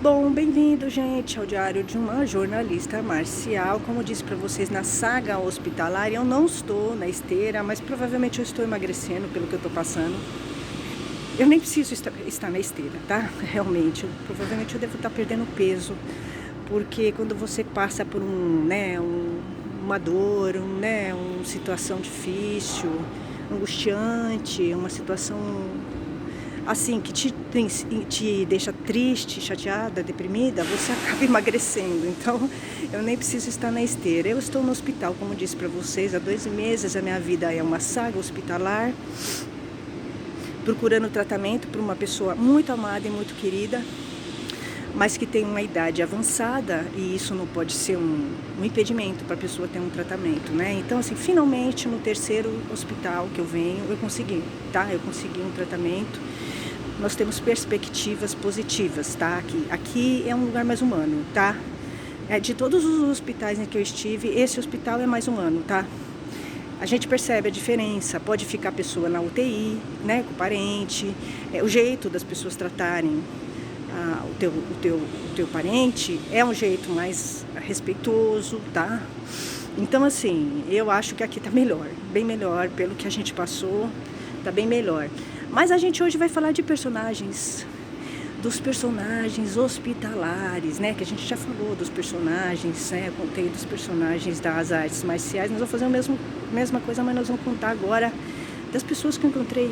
Bom, bem-vindo, gente, ao diário de uma jornalista marcial. Como eu disse para vocês, na saga hospitalar, eu não estou na esteira, mas provavelmente eu estou emagrecendo pelo que eu estou passando. Eu nem preciso estar na esteira, tá? Realmente, provavelmente eu devo estar perdendo peso, porque quando você passa por uma dor, uma situação difícil, angustiante, uma situação assim, que te deixa triste, chateada, deprimida, você acaba emagrecendo. Então, eu nem preciso estar na esteira. Eu estou no hospital, como disse para vocês, há 2 meses. A minha vida é uma saga hospitalar, procurando tratamento por uma pessoa muito amada e muito querida, mas que tem uma idade avançada, e isso não pode ser um impedimento para a pessoa ter um tratamento, né? Então, assim, finalmente, no 3º hospital que eu venho, eu consegui, tá? Eu consegui um tratamento. Nós temos perspectivas positivas, tá? Aqui é um lugar mais humano, tá? De todos os hospitais em que eu estive, esse hospital é mais humano, tá? A gente percebe a diferença. Pode ficar a pessoa na UTI, né, com o parente, o jeito das pessoas tratarem o teu parente é um jeito mais respeitoso, tá? Então, assim, eu acho que aqui tá melhor, bem melhor, pelo que a gente passou, tá bem melhor. Mas a gente hoje vai falar de dos personagens hospitalares, né? Que a gente já falou dos personagens, né? Eu contei dos personagens das artes marciais. Nós vamos fazer a mesma coisa, mas nós vamos contar agora das pessoas que eu encontrei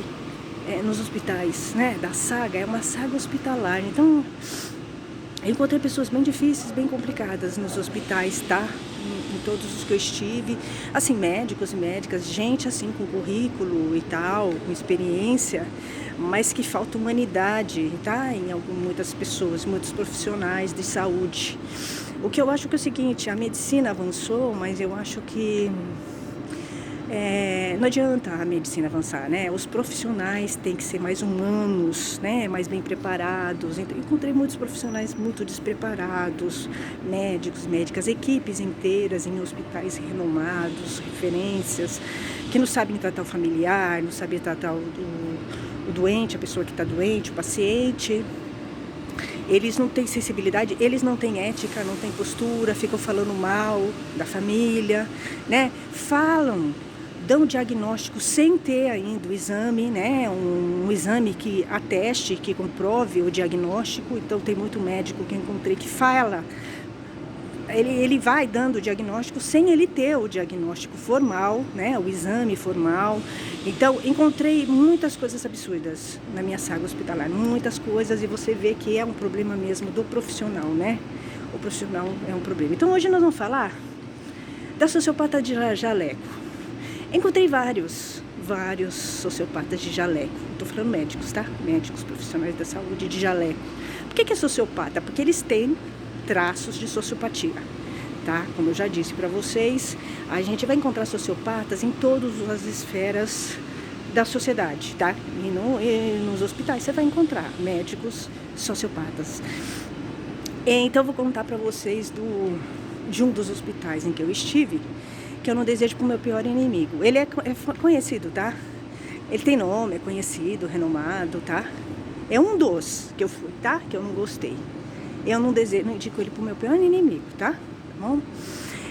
nos hospitais, né? Da saga, é uma saga hospitalar. Então, eu encontrei pessoas bem difíceis, bem complicadas nos hospitais, tá? Em todos os que eu estive, assim, médicos e médicas, gente assim com currículo e tal, com experiência, mas que falta humanidade, tá? Muitas pessoas, muitos profissionais de saúde. O que eu acho que é o seguinte, a medicina avançou, mas eu acho que não adianta a medicina avançar, né? Os profissionais têm que ser mais humanos, né? Mais bem preparados. Então, encontrei muitos profissionais muito despreparados, médicos, médicas, equipes inteiras em hospitais renomados, referências, que não sabem tratar o familiar, não sabem tratar o doente, a pessoa que está doente, o paciente. Eles não têm sensibilidade, eles não têm ética, não têm postura, ficam falando mal da família, né? Dão diagnóstico sem ter ainda o exame, né? Um exame que ateste, que comprove o diagnóstico. Então, tem muito médico que eu encontrei que fala, ele vai dando o diagnóstico sem ele ter o diagnóstico formal, né? O exame formal. Então, encontrei muitas coisas absurdas na minha saga hospitalar, muitas coisas, e você vê que é um problema mesmo do profissional, né? O profissional é um problema. Então, hoje nós vamos falar da sociopata de jaleco. Encontrei vários sociopatas de jaleco. Estou falando médicos, tá? Médicos, profissionais da saúde de jaleco. Por que é sociopata? Porque eles têm traços de sociopatia, tá? Como eu já disse para vocês, a gente vai encontrar sociopatas em todas as esferas da sociedade, tá? E nos hospitais você vai encontrar médicos sociopatas. Então, eu vou contar para vocês de um dos hospitais em que eu estive, que eu não desejo para o meu pior inimigo. Ele é conhecido, tá? Ele tem nome, é conhecido, renomado, tá? É um dos que eu fui, tá? Que eu não gostei. Eu não indico ele para o meu pior inimigo, tá? Tá bom?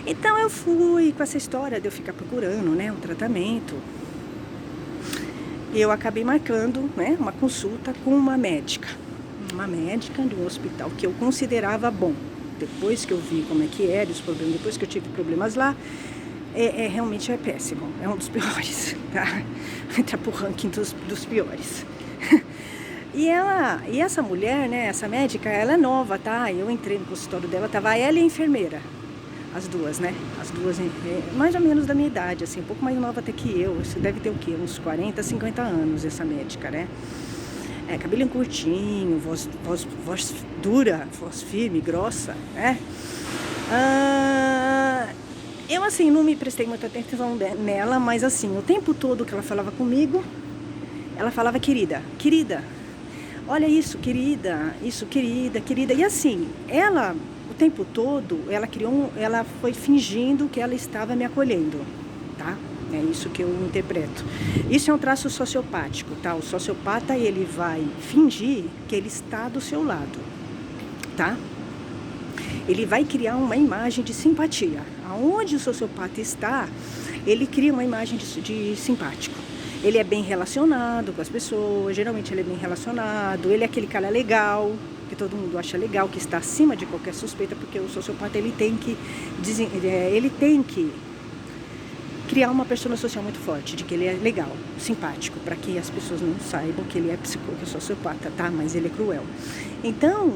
Então, eu fui com essa história de eu ficar procurando, né, um tratamento. Eu acabei marcando, né, uma consulta com uma médica de um hospital que eu considerava bom. Depois que eu vi como é que era os problemas, depois que eu tive problemas lá, realmente é péssimo, é um dos piores, tá? Entra pro ranking dos piores. E essa mulher, né, essa médica, ela é nova, tá? Eu entrei no consultório dela, tava ela e a enfermeira, as duas, né? As duas, mais ou menos da minha idade, assim, um pouco mais nova até que eu. Você deve ter o quê? Uns 40, 50 anos, essa médica, né? Cabelinho curtinho, voz dura, voz firme, grossa, né? Eu, assim, não me prestei muita atenção nela, mas, assim, o tempo todo que ela falava comigo, ela falava querida, olha isso, querida, querida. E, assim, ela, o tempo todo, ela foi fingindo que ela estava me acolhendo, tá? É isso que eu interpreto. Isso é um traço sociopático, tá? O sociopata, ele vai fingir que ele está do seu lado. tá? Ele vai criar uma imagem de simpatia. Aonde o sociopata está, ele cria uma imagem de simpático. Ele é bem relacionado com as pessoas, geralmente ele é bem relacionado, ele é aquele cara legal, que todo mundo acha legal, que está acima de qualquer suspeita, porque o sociopata ele tem que criar uma persona social muito forte, de que ele é legal, simpático, para que as pessoas não saibam que ele é sociopata, tá? Mas ele é cruel. Então,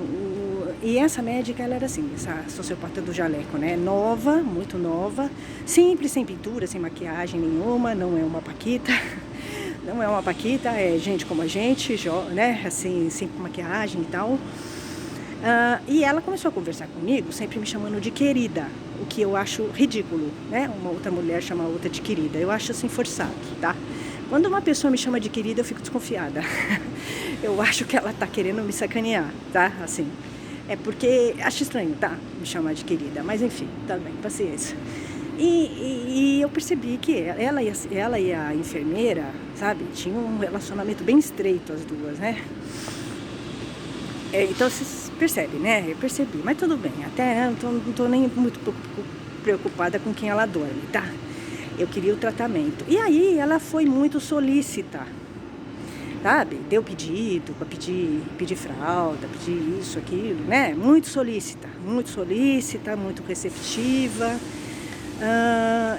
e essa médica, ela era assim, essa sociopata do jaleco, né? Nova, muito nova, simples, sem pintura, sem maquiagem nenhuma, não é uma paquita, não é uma paquita, é gente como a gente, né? Assim, sem maquiagem e tal. E ela começou a conversar comigo, sempre me chamando de querida, o que eu acho ridículo, né? Uma outra mulher chama a outra de querida, eu acho assim forçado, tá? Quando uma pessoa me chama de querida, eu fico desconfiada. Eu acho que ela tá querendo me sacanear, tá? Assim, é porque acho estranho, tá? Me chamar de querida, mas enfim, tá bem, paciência. E eu percebi que ela e a enfermeira, sabe, tinham um relacionamento bem estreito, as duas, né? Então vocês percebem, né? Eu percebi, mas tudo bem, até não tô nem muito preocupada com quem ela dorme, tá? Eu queria o tratamento. E aí ela foi muito solícita, sabe? Deu pedido para pedir fralda, pedir isso, aquilo, né? Muito solícita, muito receptiva.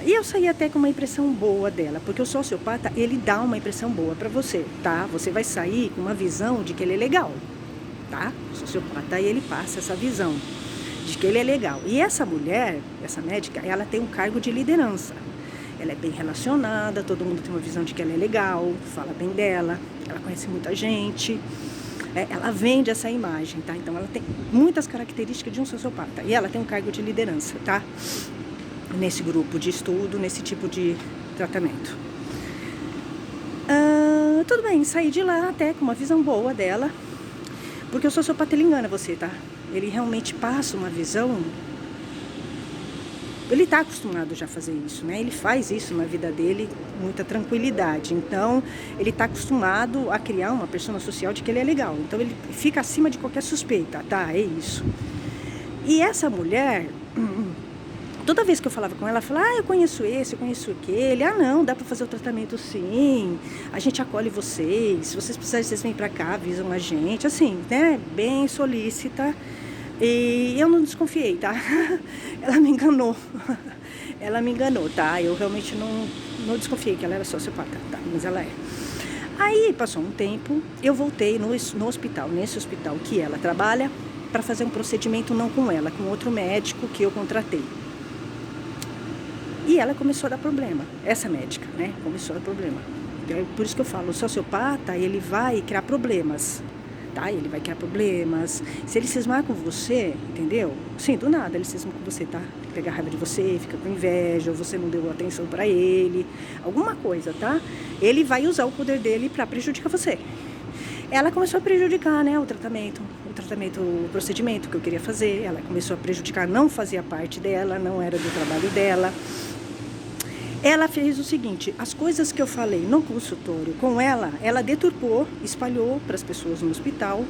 E eu saí até com uma impressão boa dela, porque o sociopata, ele dá uma impressão boa para você, tá? Você vai sair com uma visão de que ele é legal, tá? O sociopata, ele passa essa visão de que ele é legal. E essa mulher, essa médica, ela tem um cargo de liderança. Ela é bem relacionada, todo mundo tem uma visão de que ela é legal, fala bem dela, ela conhece muita gente, ela vende essa imagem, tá? Então ela tem muitas características de um sociopata e ela tem um cargo de liderança, tá? Nesse grupo de estudo, nesse tipo de tratamento. Tudo bem, saí de lá até com uma visão boa dela, porque o sociopata, ele engana você, tá? Ele realmente passa uma visão. Ele está acostumado já a fazer isso, né? Ele faz isso na vida dele com muita tranquilidade. Então, ele está acostumado a criar uma persona social de que ele é legal. Então, ele fica acima de qualquer suspeita, tá? É isso. E essa mulher, toda vez que eu falava com ela, ela falava, eu conheço esse, eu conheço aquele. Não, dá para fazer o tratamento sim. A gente acolhe vocês. Se vocês precisarem, vocês vêm para cá, avisam a gente. Assim, né? Bem solícita. E eu não desconfiei, tá? Ela me enganou. Ela me enganou, tá? Eu realmente não desconfiei que ela era sociopata, tá? Mas ela é. Aí, passou um tempo, eu voltei no hospital, nesse hospital que ela trabalha, para fazer um procedimento não com ela, com outro médico que eu contratei. E ela começou a dar problema, essa médica, né? Começou a dar problema. Por isso que eu falo, o sociopata, ele vai criar problemas. Tá? Ele vai criar problemas. Se ele cismar com você, entendeu? Sim, do nada ele cisma com você, tá? Pega raiva de você, fica com inveja, ou você não deu atenção pra ele, alguma coisa, tá? Ele vai usar o poder dele pra prejudicar você. Ela começou a prejudicar, né, o procedimento que eu queria fazer. Ela começou a prejudicar, não fazia parte dela, não era do trabalho dela. Ela fez o seguinte, as coisas que eu falei no consultório com ela deturpou, espalhou para as pessoas no hospital,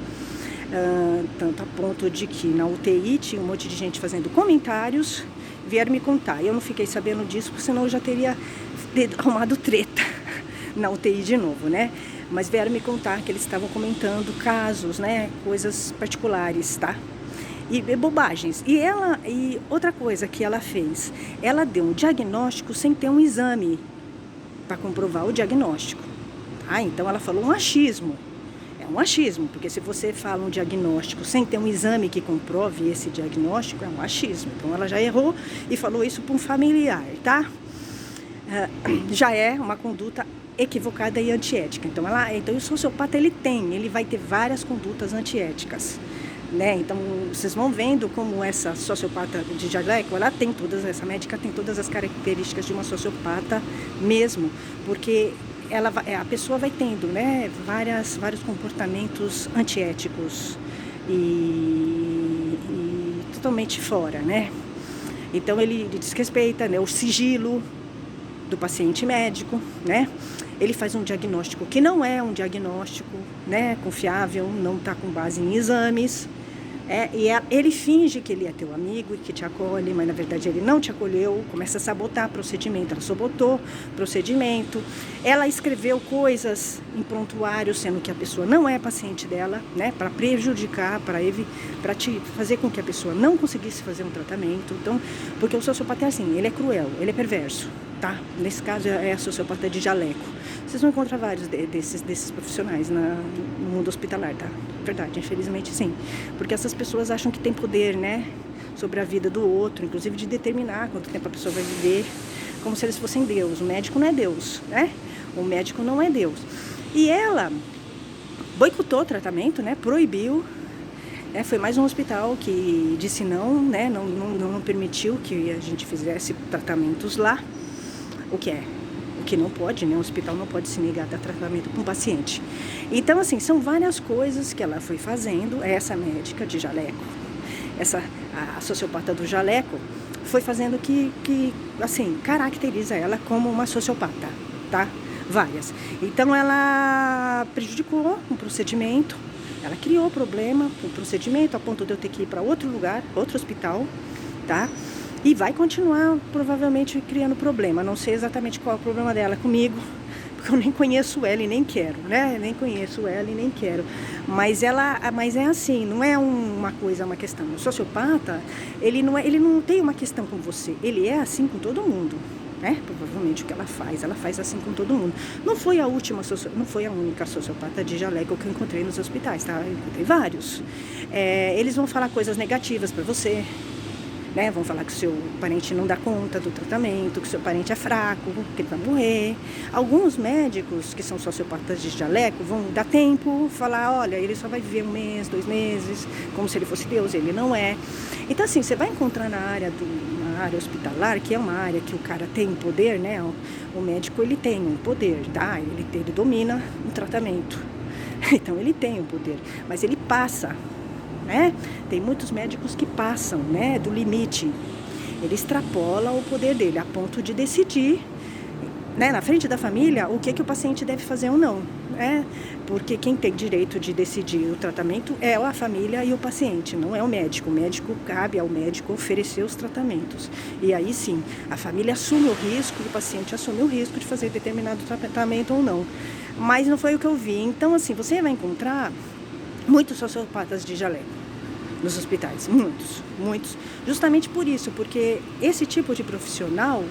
tanto a ponto de que na UTI tinha um monte de gente fazendo comentários, vieram me contar. Eu não fiquei sabendo disso, porque senão eu já teria arrumado treta na UTI de novo, né? Mas vieram me contar que eles estavam comentando casos, né? Coisas particulares, tá? E bobagens. E outra coisa que ela fez, ela deu um diagnóstico sem ter um exame para comprovar o diagnóstico. Tá? Então ela falou um achismo. É um achismo, porque se você fala um diagnóstico sem ter um exame que comprove esse diagnóstico, é um achismo. Então ela já errou e falou isso para um familiar, tá? Já é uma conduta equivocada e antiética. Então o sociopata, ele vai ter várias condutas antiéticas. Né? Então, vocês vão vendo como essa sociopata de jaleco, essa médica tem todas as características de uma sociopata mesmo, porque a pessoa vai tendo, né, vários comportamentos antiéticos e totalmente fora, né? Então, ele desrespeita, né, o sigilo do paciente médico, né? Ele faz um diagnóstico que não é um diagnóstico, né, confiável, não está com base em exames, Ele finge que ele é teu amigo e que te acolhe, mas na verdade ele não te acolheu, começa a sabotar procedimento, ela sabotou procedimento, ela escreveu coisas em prontuário, sendo que a pessoa não é paciente dela, né, para prejudicar, para te fazer com que a pessoa não conseguisse fazer um tratamento. Então, porque o sociopata é assim, ele é cruel, ele é perverso, tá? Nesse caso é a sociopata de jaleco. Vocês vão encontrar vários desses profissionais no mundo hospitalar, tá? Verdade, infelizmente sim. Porque essas pessoas acham que tem poder, né? Sobre a vida do outro, inclusive de determinar quanto tempo a pessoa vai viver, como se eles fossem Deus. O médico não é Deus, né? O médico não é Deus. E ela boicotou o tratamento, né? Proibiu. Foi mais um hospital que disse não, né? Não permitiu que a gente fizesse tratamentos lá. O que não pode, né? O hospital não pode se negar a dar tratamento para um paciente. Então, assim, são várias coisas que ela foi fazendo, essa médica de jaleco, a sociopata do jaleco, foi fazendo que assim, caracteriza ela como uma sociopata, tá? Várias. Então, ela prejudicou um procedimento, ela criou problema com o procedimento, a ponto de eu ter que ir para outro lugar, outro hospital, tá? E vai continuar, provavelmente, criando problema. Não sei exatamente qual é o problema dela comigo, porque eu nem conheço ela e nem quero, né? Nem conheço ela e nem quero. Mas é assim, não é uma coisa, uma questão. O sociopata, ele não tem uma questão com você. Ele é assim com todo mundo, né? Provavelmente o que ela faz assim com todo mundo. Não foi a única sociopata de jaleco que eu encontrei nos hospitais, tá? Eu encontrei vários. Eles vão falar coisas negativas pra você, né? Vão falar que o seu parente não dá conta do tratamento, que o seu parente é fraco, que ele vai morrer. Alguns médicos que são sociopatas de jaleco vão dar tempo, falar, olha, ele só vai viver 1 mês, 2 meses, como se ele fosse Deus, ele não é. Então, assim, você vai encontrar na área hospitalar, que é uma área que o cara tem poder, né? O médico, ele tem um poder, tá? Ele domina o tratamento. Então, ele tem um poder, mas ele passa, né? Tem muitos médicos que passam, né, do limite. Ele extrapola o poder dele a ponto de decidir, né, na frente da família o que o paciente deve fazer ou não, né? Porque quem tem direito de decidir o tratamento é a família e o paciente, não é o médico. O médico, cabe ao médico oferecer os tratamentos. E aí sim, a família assume o risco, o paciente assume o risco de fazer determinado tratamento ou não. Mas não foi o que eu vi. Então, assim, você vai encontrar muitos sociopatas de jaleco nos hospitais, muitos, justamente por isso, porque esse tipo de profissional,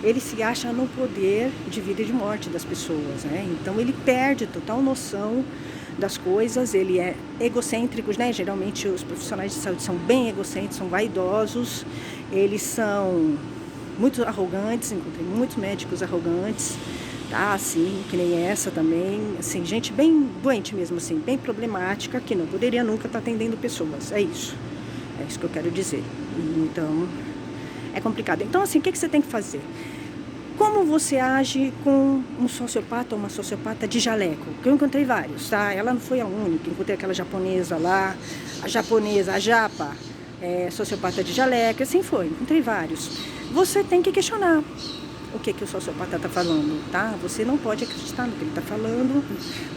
ele se acha no poder de vida e de morte das pessoas, né? Então ele perde total noção das coisas, ele é egocêntrico, né? Geralmente os profissionais de saúde são bem egocêntricos, são vaidosos, eles são muito arrogantes, encontrei muitos médicos arrogantes, tá, assim, que nem essa também, assim, gente bem doente mesmo, assim, bem problemática, que não poderia nunca estar atendendo pessoas, é isso que eu quero dizer. Então, é complicado. Então, assim, o que você tem que fazer? Como você age com um sociopata ou uma sociopata de jaleco? Que eu encontrei vários, tá? Ela não foi a única, encontrei aquela japonesa lá, a japa, sociopata de jaleco, assim foi, encontrei vários. Você tem que questionar o que o sociopata está falando, tá? Você não pode acreditar no que ele está falando,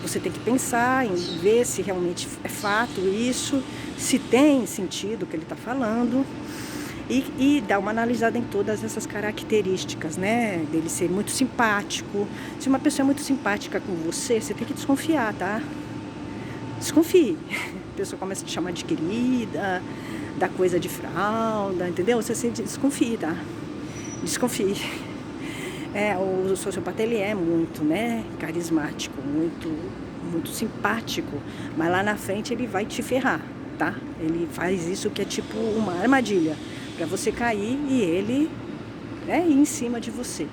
você tem que pensar em ver se realmente é fato isso, se tem sentido o que ele está falando e dar uma analisada em todas essas características, né? Dele ser muito simpático. Se uma pessoa é muito simpática com você, você tem que desconfiar, tá? Desconfie. A pessoa começa a te chamar de querida, dá coisa de fralda, entendeu? Você se desconfie, tá? Desconfie. O sociopata, ele é muito, né, carismático, muito simpático, mas lá na frente ele vai te ferrar, tá? Ele faz isso que é tipo uma armadilha para você cair e ele, ir em cima de você.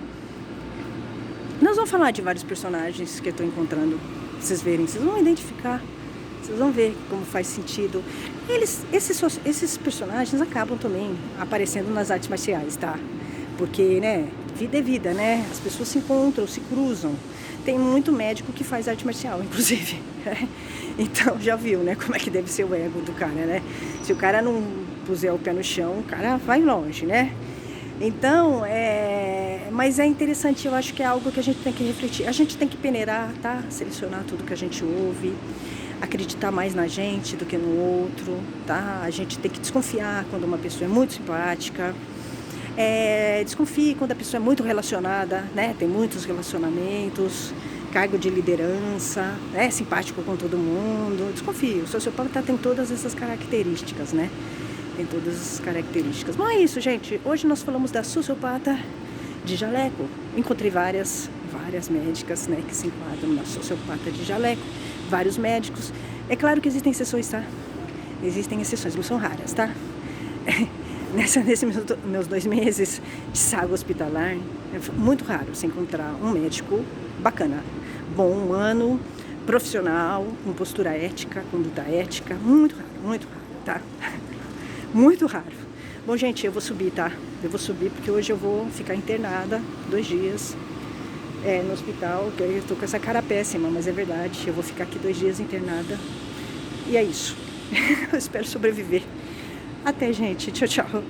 Nós vamos falar de vários personagens que eu estou encontrando, pra vocês verem, vocês vão identificar, vocês vão ver como faz sentido. Esses personagens acabam também aparecendo nas artes marciais, tá? Porque, né, vida é vida, né? As pessoas se encontram, se cruzam. Tem muito médico que faz arte marcial, inclusive. Então, já viu, né? Como é que deve ser o ego do cara, né? Se o cara não puser o pé no chão, o cara vai longe, né? Então, mas é interessante, eu acho que é algo que a gente tem que refletir. A gente tem que peneirar, tá? Selecionar tudo que a gente ouve. acreditar mais na gente do que no outro, tá? A gente tem que desconfiar quando uma pessoa é muito simpática. Desconfie quando a pessoa é muito relacionada, né? Tem muitos relacionamentos, cargo de liderança, é simpático com todo mundo. Desconfie, o sociopata tem todas essas características, né? Tem todas essas características. Bom, é isso, gente. Hoje nós falamos da sociopata de jaleco. Encontrei várias médicas, né, que se enquadram na sociopata de jaleco. Vários médicos. É claro que existem exceções, tá? Existem exceções, não são raras, tá? Nesses meus 2 meses de saga hospitalar, é muito raro você encontrar um médico bacana, bom, humano, profissional, com postura ética, conduta ética. Muito raro, tá? Muito raro. Bom, gente, eu vou subir, tá? Eu vou subir porque hoje eu vou ficar internada 2 dias no hospital. Eu tô com essa cara péssima, mas é verdade. Eu vou ficar aqui 2 dias internada. E é isso. Eu espero sobreviver. Até, gente. Tchau, tchau.